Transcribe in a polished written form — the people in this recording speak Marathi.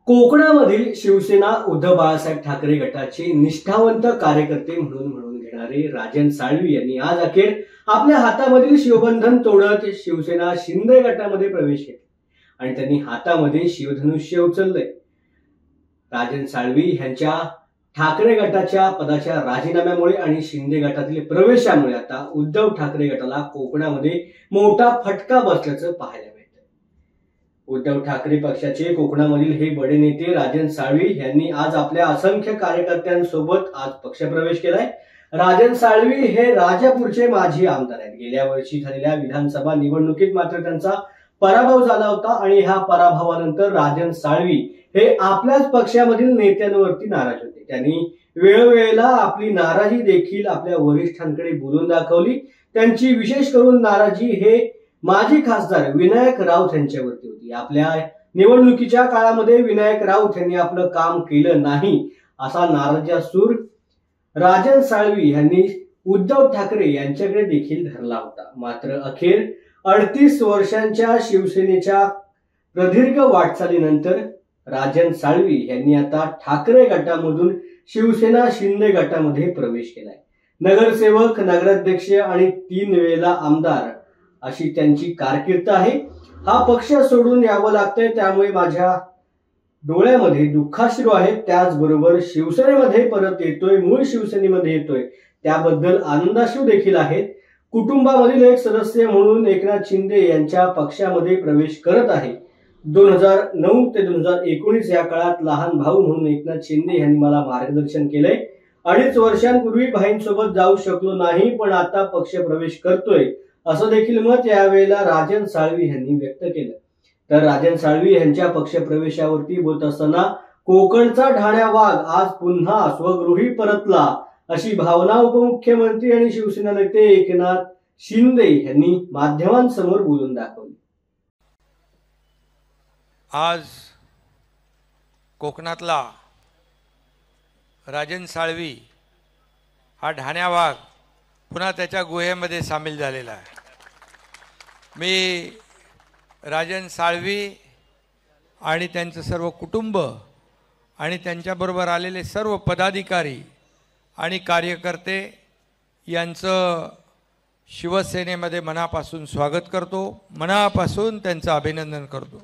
कोकणामधील शिवसेना उद्धव बाळासाहेब ठाकरे गटाचे निष्ठावंत कार्यकर्ते म्हणून घेणारे राजन साळवी यांनी आज अखेर आपल्या हातामधील शिवबंधन तोडत शिवसेना शिंदे गटामध्ये प्रवेश केला आणि त्यांनी हातामध्ये शिवधनुष्य उचलले। राजन साळवी यांच्या ठाकरे गटाच्या पदाच्या राजीनाम्यामुळे आणि शिंदे गटातील प्रवेशामुळे आता उद्धव ठाकरे गटाला कोकणामध्ये मोठा फटका बसल्याचं पाहायला मिळतं। उद्धव ठाकरे पक्षाचे कोकणामधील हे बडे नेते राजन साळवी यांनी आज आपल्या असंख्य कार्यकर्त्यांसोबत आज पक्षप्रवेश केलाय। राजन साळवी हे राजापूरचे माजी आमदार आहेत। गेल्या वर्षी झालेल्या विधानसभा निवडणुकीत मात्र त्यांचा पराभव झाला होता आणि ह्या पराभवानंतर राजन साळवी हे आपल्याच पक्षामधील नेत्यांवरती नाराज होते। त्यांनी वेळोवेळेला आपली नाराजी देखील आपल्या वरिष्ठांकडे बोलून दाखवली। त्यांची विशेष करून नाराजी हे माजी खासदार विनायक राऊत यांच्यावरती होती। आपल्या निवडणुकीच्या काळामध्ये विनायक राऊत यांनी आपलं काम केलं नाही असा नाराजा सूर राजन साळवी यांनी उद्धव ठाकरे यांच्याकडे देखील धरला होता। मात्र अखेर 38 वर्षांच्या शिवसेनेच्या प्रदीर्घ वाटचालीनंतर राजन साळवी यांनी आता ठाकरे गटामधून शिवसेना शिंदे गटामध्ये प्रवेश केलाय। नगरसेवक, नगराध्यक्ष आणि 3 वेळेला आमदार अशी त्यांची कारकीर्द आहे। हा पक्ष सोडून यावं लागतंय, त्यामुळे माझ्या डोळ्यामध्ये दुःखाश्रू आहेत। त्याचबरोबर शिवसेनेमध्ये परत येतोय, मूळ शिवसेनेमध्ये येतोय, त्याबद्दल आनंदाश्रू देखील आहेत। कुटुंबामधील एक सदस्य म्हणून एकनाथ शिंदे यांच्या पक्षामध्ये प्रवेश करत आहे। 2009 ते 2019 या काळात लहान भाऊ म्हणून एकनाथ शिंदे यांनी मला मार्गदर्शन केलंय। 2.5 वर्षांपूर्वी भाईंसोबत जाऊ शकलो नाही, पण आता पक्ष प्रवेश करतोय असं देखील मत यावेळेला राजन साळवी यांनी व्यक्त केलं। तर राजन साळवी यांच्या पक्षप्रवेशावरती बोलत असताना कोकणचा ढाण्या वाघ आज पुन्हा स्वगृही परतला अशी भावना उपमुख्यमंत्री आणि शिवसेना नेते एकनाथ शिंदे यांनी माध्यमांसमोर बोलून दाखवली। आज कोकणातला राजन साळवी हा ढाण्या वाघ पुन्हा त्याच्या गुहेमध्ये सामील झालेला आहे। मी राजन साळवी आणि त्यांचं सर्व कुटुंब आणि त्यांच्याबरोबर आलेले सर्व पदाधिकारी आणि कार्यकर्ते यांचं शिवसेनेमध्ये मनापासून स्वागत करतो, मनापासून त्यांचं अभिनंदन करतो।